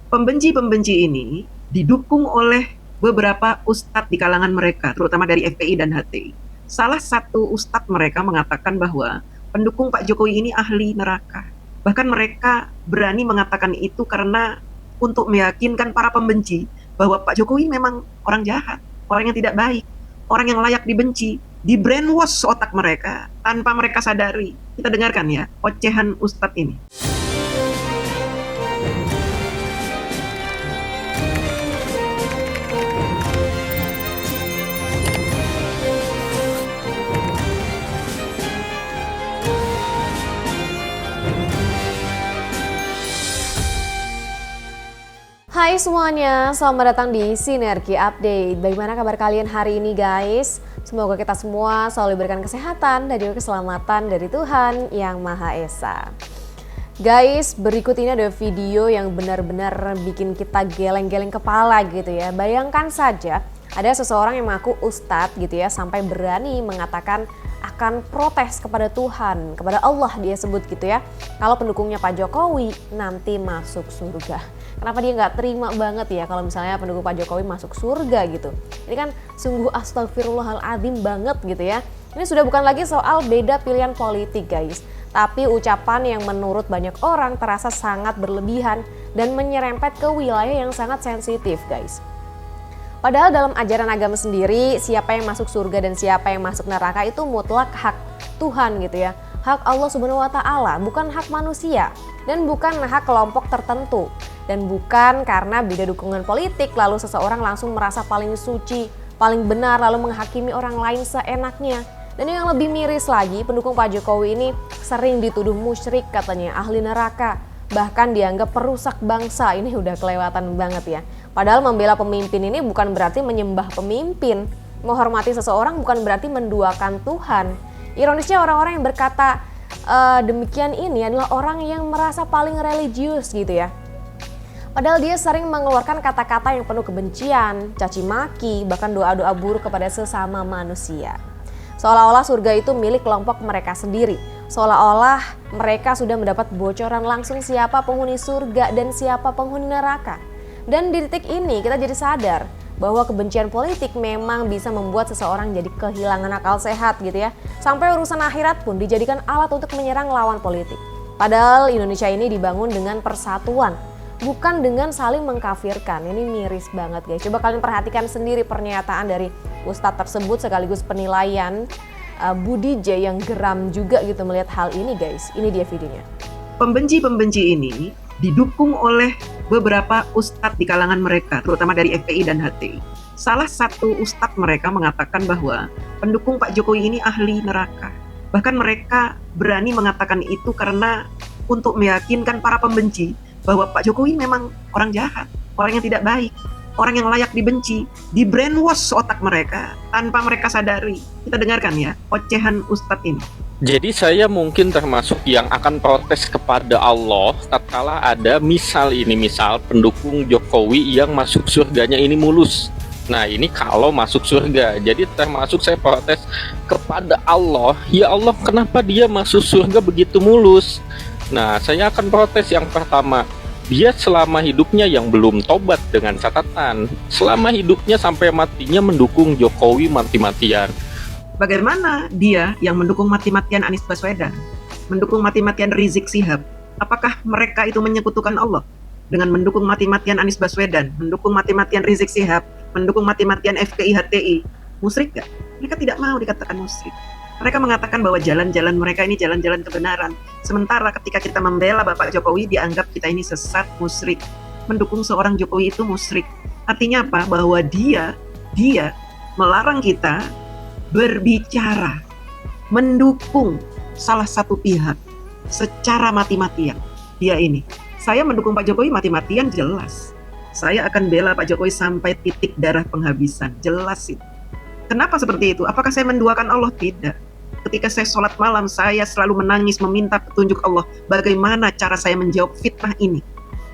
Pembenci-pembenci ini didukung oleh beberapa ustadz di kalangan mereka, terutama dari FPI dan HTI. Salah satu ustadz mereka mengatakan bahwa pendukung Pak Jokowi ini ahli neraka. Bahkan mereka berani mengatakan itu karena untuk meyakinkan para pembenci bahwa Pak Jokowi memang orang jahat, orang yang tidak baik, orang yang layak dibenci, di brainwash otak mereka tanpa mereka sadari. Kita dengarkan ya, ocehan ustadz ini. Hai semuanya, selamat datang di Sinergi Update. Bagaimana kabar kalian hari ini guys? Semoga kita semua selalu diberikan kesehatan dan juga keselamatan dari Tuhan Yang Maha Esa. Guys, berikut ini ada video yang benar-benar bikin kita geleng-geleng kepala gitu ya. Bayangkan saja ada seseorang yang mengaku ustadz gitu ya, sampai berani mengatakan akan protes kepada Tuhan, kepada Allah dia sebut gitu ya. Kalau pendukungnya Pak Jokowi nanti masuk surga. Kenapa dia nggak terima banget ya kalau misalnya pendukung Pak Jokowi masuk surga gitu. Ini kan sungguh astagfirullahaladzim banget gitu ya. Ini sudah bukan lagi soal beda pilihan politik guys. Tapi ucapan yang menurut banyak orang terasa sangat berlebihan dan menyerempet ke wilayah yang sangat sensitif guys. Padahal dalam ajaran agama sendiri siapa yang masuk surga dan siapa yang masuk neraka itu mutlak hak Tuhan gitu ya. Hak Allah Subhanahu wa taala, bukan hak manusia dan bukan hak kelompok tertentu. Dan bukan karena beda dukungan politik lalu seseorang langsung merasa paling suci, paling benar lalu menghakimi orang lain seenaknya. Dan yang lebih miris lagi, pendukung Pak Jokowi ini sering dituduh musyrik katanya, ahli neraka. Bahkan dianggap perusak bangsa, ini udah kelewatan banget ya. Padahal membela pemimpin ini bukan berarti menyembah pemimpin. Menghormati seseorang bukan berarti menduakan Tuhan. Ironisnya orang-orang yang berkata demikian ini adalah orang yang merasa paling religius gitu ya. Padahal dia sering mengeluarkan kata-kata yang penuh kebencian, caci maki, bahkan doa-doa buruk kepada sesama manusia. Seolah-olah surga itu milik kelompok mereka sendiri. Seolah-olah mereka sudah mendapat bocoran langsung siapa penghuni surga dan siapa penghuni neraka. Dan di titik ini kita jadi sadar bahwa kebencian politik memang bisa membuat seseorang jadi kehilangan akal sehat gitu ya. Sampai urusan akhirat pun dijadikan alat untuk menyerang lawan politik. Padahal Indonesia ini dibangun dengan persatuan, bukan dengan saling mengkafirkan. Ini miris banget guys. Coba kalian perhatikan sendiri pernyataan dari ustadz tersebut sekaligus penilaian Budi J yang geram juga gitu melihat hal ini guys. Ini dia videonya. Pembenci-pembenci ini didukung oleh beberapa ustadz di kalangan mereka, terutama dari FPI dan HTI. Salah satu ustadz mereka mengatakan bahwa pendukung Pak Jokowi ini ahli neraka. Bahkan mereka berani mengatakan itu karena untuk meyakinkan para pembenci bahwa Pak Jokowi memang orang jahat, orang yang tidak baik, orang yang layak dibenci, di brainwash otak mereka tanpa mereka sadari. Kita dengarkan ya, ocehan ustadz ini. Jadi saya mungkin termasuk yang akan protes kepada Allah tatkala ada misal pendukung Jokowi yang masuk surganya ini mulus. Nah ini kalau masuk surga, jadi termasuk saya protes kepada Allah, ya Allah kenapa dia masuk surga begitu mulus? Nah saya akan protes yang pertama, dia selama hidupnya yang belum tobat dengan catatan, selama hidupnya sampai matinya mendukung Jokowi mati-matian. Bagaimana dia yang mendukung mati-matian Anies Baswedan, mendukung mati-matian Rizik Syihab? Apakah mereka itu menyekutukan Allah dengan mendukung mati-matian Anies Baswedan, mendukung mati-matian Rizik Syihab, mendukung mati-matian FPI HTI? Musyrik gak? Mereka tidak mau dikatakan musyrik. Mereka mengatakan bahwa jalan-jalan mereka ini jalan-jalan kebenaran. Sementara ketika kita membela Bapak Jokowi dianggap kita ini sesat, musyrik. Mendukung seorang Jokowi itu musyrik. Artinya apa? Bahwa dia melarang kita berbicara, mendukung salah satu pihak secara mati-matian. Dia ini, saya mendukung Pak Jokowi mati-matian jelas. Saya akan bela Pak Jokowi sampai titik darah penghabisan, jelas itu. Kenapa seperti itu? Apakah saya menduakan Allah? Tidak. Ketika saya sholat malam, saya selalu menangis meminta petunjuk Allah. Bagaimana cara saya menjawab fitnah ini?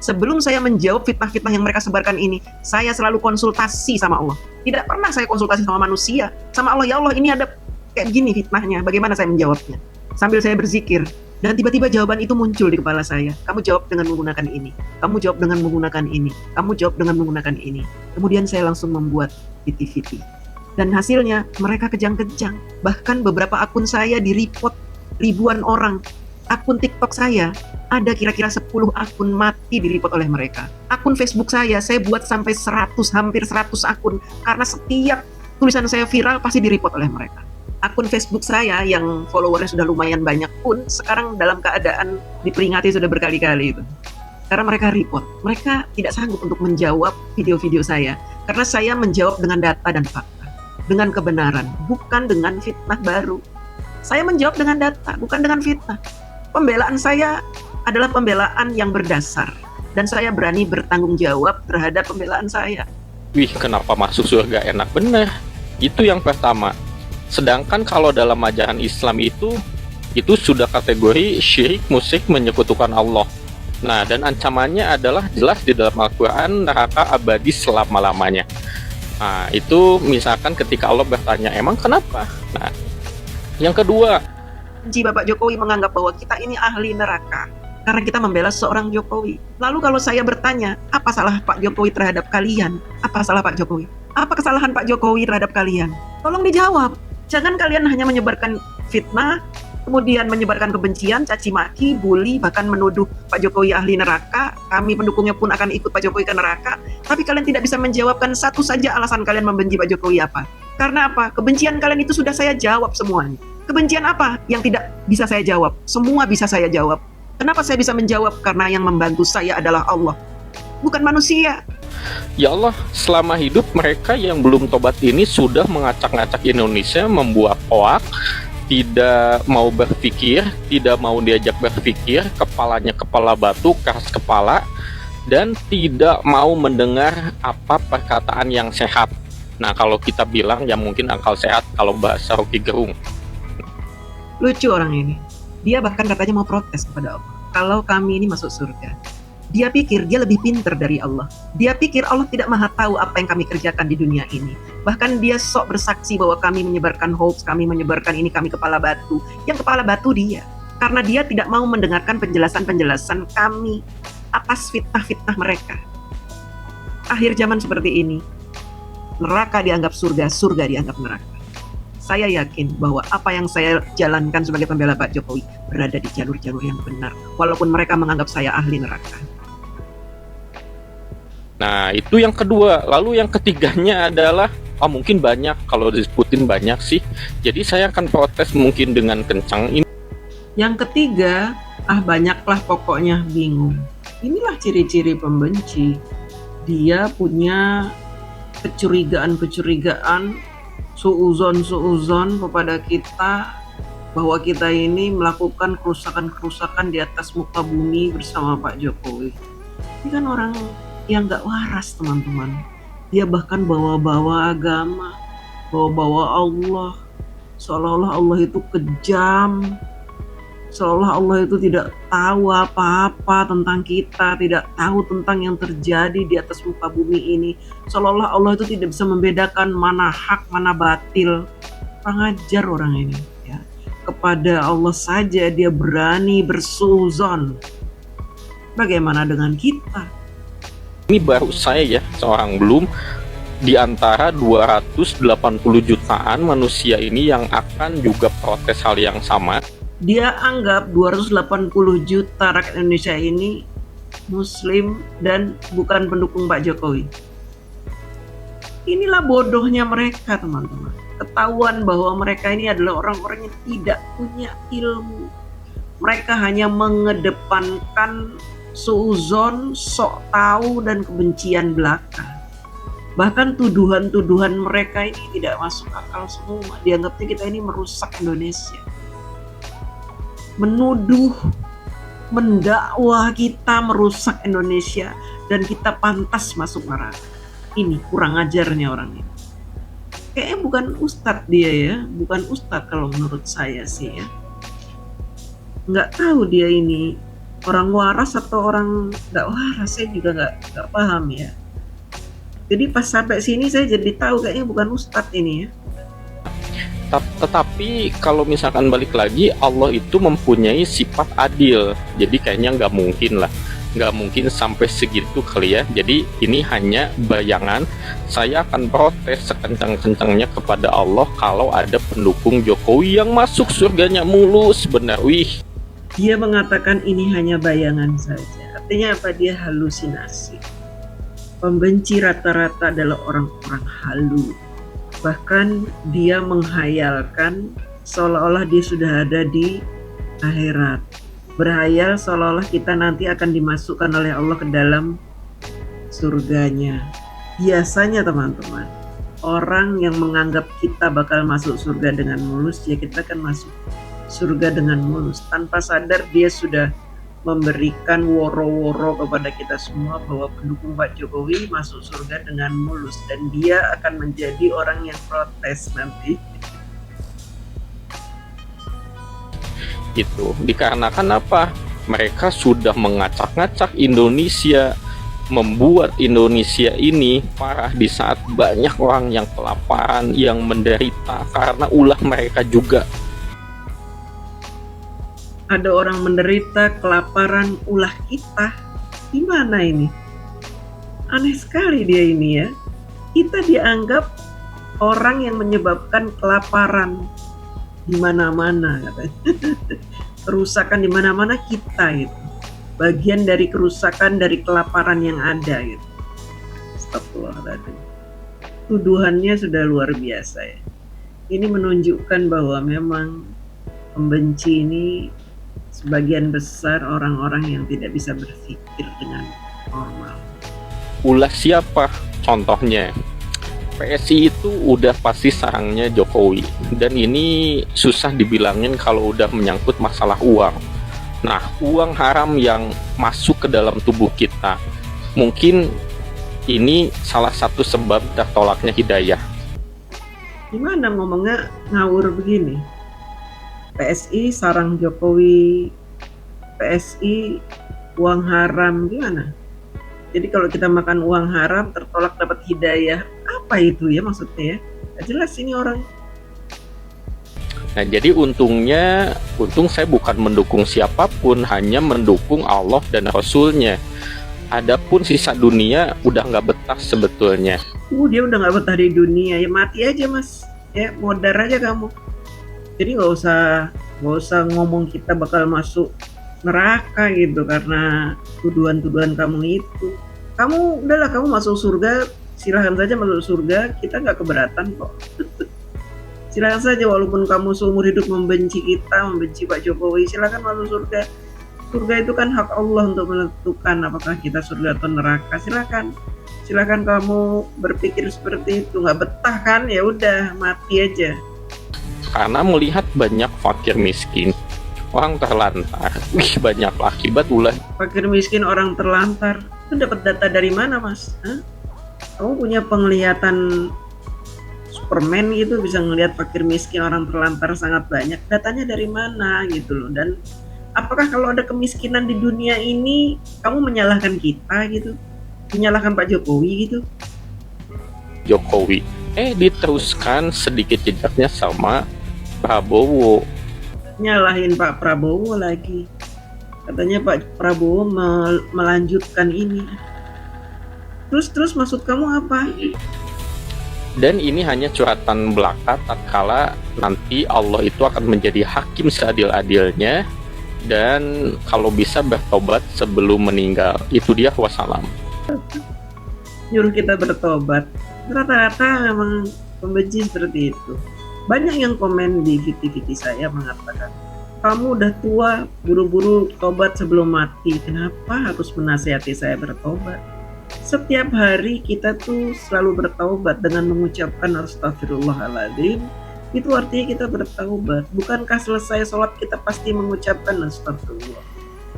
Sebelum saya menjawab fitnah-fitnah yang mereka sebarkan ini, saya selalu konsultasi sama Allah. Tidak pernah saya konsultasi sama manusia. Sama Allah, ya Allah ini ada kayak gini fitnahnya, bagaimana saya menjawabnya? Sambil saya berzikir, Dan tiba-tiba jawaban itu muncul di kepala saya. Kamu jawab dengan menggunakan ini. Kamu jawab dengan menggunakan ini. Kamu jawab dengan menggunakan ini. Kemudian saya langsung membuat VT. Dan hasilnya mereka kejang-kejang. Bahkan beberapa akun saya di-report ribuan orang. Akun TikTok saya ada kira-kira 10 akun mati di-report oleh mereka. Akun Facebook saya buat sampai 100, hampir 100 akun. Karena setiap tulisan saya viral pasti di-report oleh mereka. Akun Facebook saya yang followernya sudah lumayan banyak pun sekarang dalam keadaan diperingati sudah berkali-kali itu. Karena mereka report, mereka tidak sanggup untuk menjawab video-video saya. Karena saya menjawab dengan data dan fakta, dengan kebenaran, bukan dengan fitnah baru. Saya menjawab dengan data, bukan dengan fitnah. Pembelaan saya adalah pembelaan yang berdasar. Dan saya berani bertanggung jawab terhadap pembelaan saya. Wih, kenapa masuk surga enak bener? Itu yang pertama. Sedangkan kalau dalam ajaran Islam itu sudah kategori syirik, musyrik, menyekutukan Allah. Nah, dan ancamannya adalah jelas di dalam Al-Quran, neraka abadi selama-lamanya. Nah, itu misalkan ketika Allah bertanya, emang kenapa? Nah, yang kedua, Bapak Jokowi menganggap bahwa kita ini ahli neraka karena kita membela seorang Jokowi. Lalu kalau saya bertanya, apa salah Pak Jokowi terhadap kalian? Apa salah Pak Jokowi? Apa kesalahan Pak Jokowi terhadap kalian? Tolong dijawab. Jangan kalian hanya menyebarkan fitnah, kemudian menyebarkan kebencian, caci maki, bully, bahkan menuduh Pak Jokowi ahli neraka. Kami pendukungnya pun akan ikut Pak Jokowi ke neraka. Tapi kalian tidak bisa menjawabkan satu saja alasan kalian membenci Pak Jokowi apa. Karena apa? Kebencian kalian itu sudah saya jawab semuanya. Kebencian apa yang tidak bisa saya jawab? Semua bisa saya jawab. Kenapa saya bisa menjawab? Karena yang membantu saya adalah Allah, bukan manusia. ya Allah, selama hidup mereka yang belum tobat ini sudah mengacak-ngacak Indonesia, membuat hoak, tidak mau berpikir, tidak mau diajak berpikir, kepalanya kepala batu, keras kepala, dan tidak mau mendengar apa perkataan yang sehat. Nah, kalau kita bilang ya mungkin akal sehat kalau bahasa Rocky Gerung. Lucu orang ini. Dia bahkan katanya mau protes kepada Allah. Kalau kami ini masuk surga. Dia pikir dia lebih pintar dari Allah. Dia pikir Allah tidak maha tahu apa yang kami kerjakan di dunia ini. Bahkan dia sok bersaksi bahwa kami menyebarkan hoax, kami menyebarkan ini, kami kepala batu. Yang kepala batu dia. Karena dia tidak mau mendengarkan penjelasan-penjelasan kami atas fitnah-fitnah mereka. Akhir zaman seperti ini, neraka dianggap surga, surga dianggap neraka. Saya yakin bahwa apa yang saya jalankan sebagai pembela Pak Jokowi berada di jalur-jalur yang benar, walaupun mereka menganggap saya ahli neraka. Nah, itu yang kedua. Lalu yang ketiganya adalah, mungkin banyak, kalau disebutin banyak sih. Jadi saya akan protes mungkin dengan kencang ini. Yang ketiga, banyaklah pokoknya bingung. Inilah ciri-ciri pembenci. Dia punya kecurigaan, suuzon kepada kita bahwa kita ini melakukan kerusakan-kerusakan di atas muka bumi bersama Pak Jokowi. Ini kan orang yang gak waras, teman-teman. Dia bahkan bawa-bawa agama, bawa-bawa Allah, seolah-olah Allah itu kejam, seolah Allah itu tidak tahu apa-apa tentang kita, tidak tahu tentang yang terjadi di atas muka bumi ini. Seolah-olah Allah itu tidak bisa membedakan mana hak, mana batil. Kurang ajar orang ini. Ya. Kepada Allah saja dia berani bersuuzon. Bagaimana dengan kita? Ini baru saya ya, seorang belum di antara 280 jutaan manusia ini yang akan juga protes hal yang sama. Dia anggap 280 juta rakyat Indonesia ini Muslim dan bukan pendukung Pak Jokowi. Inilah bodohnya mereka, teman-teman. Ketahuan bahwa mereka ini adalah orang-orang yang tidak punya ilmu. Mereka hanya mengedepankan suuzon, sok tahu, dan kebencian belaka. Bahkan tuduhan-tuduhan mereka ini tidak masuk akal semua. Dianggapnya kita ini merusak Indonesia. Menuduh, mendakwah kita merusak Indonesia dan kita pantas masuk neraka. Ini kurang ajarnya orang ini. Kayaknya bukan ustadz dia ya, bukan ustadz kalau menurut saya sih ya. Nggak tahu dia ini orang waras atau orang nggak waras, saya juga nggak paham ya. Jadi pas sampai sini saya jadi tahu kayaknya bukan ustadz ini ya. Tetapi kalau misalkan balik lagi, Allah itu mempunyai sifat adil. Jadi kayaknya nggak mungkin sampai segitu kali ya. Jadi ini hanya bayangan. Saya akan protes sekencang-kencangnya kepada Allah kalau ada pendukung Jokowi yang masuk surganya mulus. Benar, wih. Dia mengatakan ini hanya bayangan saja. Artinya apa? Dia halusinasi. Pembenci rata-rata adalah orang-orang halu. Bahkan dia menghayalkan seolah-olah dia sudah ada di akhirat. Berhayal seolah-olah kita nanti akan dimasukkan oleh Allah ke dalam surganya. Biasanya teman-teman, orang yang menganggap kita bakal masuk surga dengan mulus, ya kita akan masuk surga dengan mulus. Tanpa sadar dia sudah memberikan woro-woro kepada kita semua bahwa pendukung Pak Jokowi masuk surga dengan mulus, dan dia akan menjadi orang yang protes nanti. Itu dikarenakan apa? Mereka sudah mengacak-ngacak Indonesia, membuat Indonesia ini parah di saat banyak orang yang kelaparan, yang menderita karena ulah mereka juga. Ada orang menderita kelaparan ulah kita. Gimana ini? Aneh sekali dia ini ya. Kita dianggap orang yang menyebabkan kelaparan di mana-mana katanya. Kerusakan di mana-mana kita gitu. Bagian dari kerusakan dari kelaparan yang ada gitu. Astagfirullahaladzim. Tuduhannya sudah luar biasa ya. Ini menunjukkan bahwa memang pembenci ini sebagian besar orang-orang yang tidak bisa berpikir dengan normal. Ulah siapa? Contohnya PSI itu udah pasti sarangnya Jokowi, dan ini susah dibilangin kalau udah menyangkut masalah uang. Nah, uang haram yang masuk ke dalam tubuh kita, mungkin ini salah satu sebab tertolaknya hidayah. Gimana ngomongnya ngawur begini? PSI sarang Jokowi, PSI uang haram, gimana? Jadi kalau kita makan uang haram tertolak dapat hidayah, apa itu ya maksudnya ya? Gak jelas ini orang. Nah, jadi untung saya bukan mendukung siapapun, hanya mendukung Allah dan Rasulnya. Adapun sisa dunia udah nggak betah sebetulnya. Dia udah nggak betah di dunia, ya mati aja mas, ya modar aja kamu. Jadi nggak usah ngomong kita bakal masuk neraka gitu karena tuduhan-tuduhan kamu itu. Kamu udahlah, kamu masuk surga, silahkan saja masuk surga, kita nggak keberatan kok. Silahkan saja, walaupun kamu seumur hidup membenci kita, membenci Pak Jokowi, silahkan masuk surga. Surga itu kan hak Allah untuk menentukan apakah kita surga atau neraka. Silahkan kamu berpikir seperti itu. Nggak betah kan, ya udah mati aja. Karena melihat banyak fakir miskin, orang terlantar, banyak akibat ulah. Fakir miskin, orang terlantar, itu dapat data dari mana mas? Hah? Kamu punya penglihatan Superman gitu, bisa ngelihat fakir miskin, orang terlantar sangat banyak. Datanya dari mana gitu loh? Dan apakah kalau ada kemiskinan di dunia ini, kamu menyalahkan kita gitu? Menyalahkan Pak Jokowi gitu? Jokowi, diteruskan sedikit jejaknya sama Prabowo. Nyalahin Pak Prabowo lagi. Katanya Pak Prabowo melanjutkan ini. Terus maksud kamu apa? Dan ini hanya curhatan belaka tatkala nanti Allah itu akan menjadi hakim seadil-adilnya, dan kalau bisa bertobat sebelum meninggal. Itu dia, wassalam. Nyuruh kita bertobat. Rata-rata memang pembenci seperti itu. Banyak yang komen di VT saya mengatakan, kamu udah tua, buru-buru tobat sebelum mati. Kenapa harus menasihati saya bertobat? Setiap hari kita tuh selalu bertaubat dengan mengucapkan astagfirullahaladzim. Itu artinya kita bertaubat. Bukankah selesai sholat kita pasti mengucapkan astagfirullah,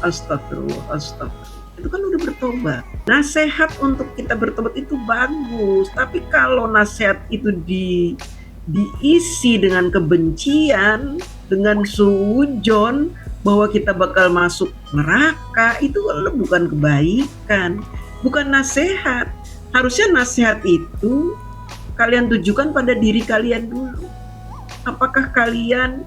astagfirullah, astagfirullah. Itu kan udah bertobat. Nasihat untuk kita bertobat itu bagus. Tapi kalau nasihat itu diisi dengan kebencian, dengan suudzon bahwa kita bakal masuk neraka, itu bukan kebaikan, bukan nasihat. Harusnya nasihat itu kalian tujukan pada diri kalian dulu. apakah kalian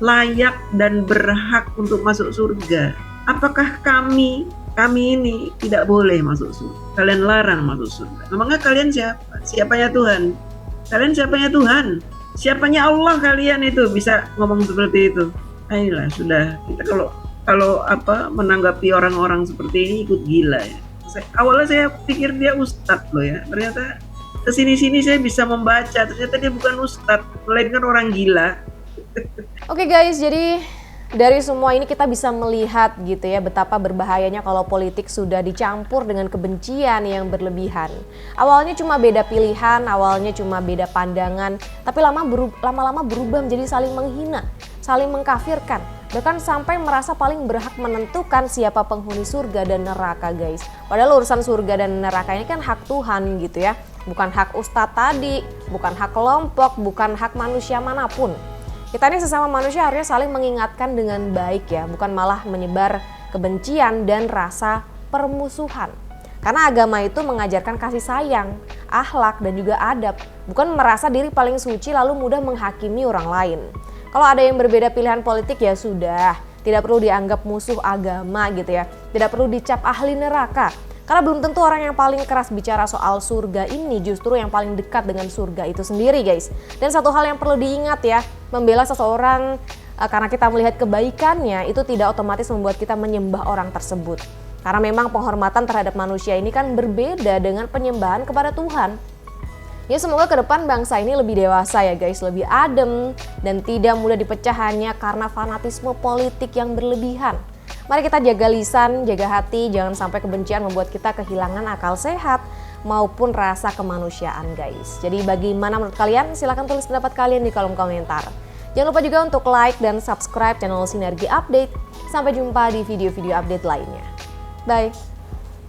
layak dan berhak untuk masuk surga? Apakah kami ini tidak boleh masuk surga? Kalian larang masuk surga. Memangnya kalian siapa? Siapanya Tuhan? Kalian siapanya Tuhan? Siapanya Allah kalian itu bisa ngomong seperti itu? Ayolah sudah, kita kalau menanggapi orang-orang seperti ini ikut gila ya. Awalnya saya pikir dia ustadz loh ya, ternyata kesini-sini saya bisa membaca, ternyata dia bukan ustadz, melainkan orang gila. Oke guys, jadi dari semua ini kita bisa melihat gitu ya betapa berbahayanya kalau politik sudah dicampur dengan kebencian yang berlebihan. Awalnya cuma beda pilihan, awalnya cuma beda pandangan, tapi lama-lama berubah menjadi saling menghina, saling mengkafirkan, bahkan sampai merasa paling berhak menentukan siapa penghuni surga dan neraka guys. Padahal urusan surga dan neraka ini kan hak Tuhan gitu ya, bukan hak ustadz tadi, bukan hak kelompok, bukan hak manusia manapun. Kita ini sesama manusia harusnya saling mengingatkan dengan baik ya, bukan malah menyebar kebencian dan rasa permusuhan. Karena agama itu mengajarkan kasih sayang, akhlak dan juga adab, bukan merasa diri paling suci lalu mudah menghakimi orang lain. Kalau ada yang berbeda pilihan politik ya sudah, tidak perlu dianggap musuh agama gitu ya, tidak perlu dicap ahli neraka. Karena belum tentu orang yang paling keras bicara soal surga ini justru yang paling dekat dengan surga itu sendiri guys. Dan satu hal yang perlu diingat ya, membela seseorang karena kita melihat kebaikannya itu tidak otomatis membuat kita menyembah orang tersebut. Karena memang penghormatan terhadap manusia ini kan berbeda dengan penyembahan kepada Tuhan. Ya semoga ke depan bangsa ini lebih dewasa ya guys, lebih adem dan tidak mudah dipecah hanya karena fanatisme politik yang berlebihan. Mari kita jaga lisan, jaga hati, jangan sampai kebencian membuat kita kehilangan akal sehat maupun rasa kemanusiaan guys. Jadi bagaimana menurut kalian? Silahkan tulis pendapat kalian di kolom komentar. Jangan lupa juga untuk like dan subscribe channel Sinergi Update. Sampai jumpa di video-video update lainnya. Bye!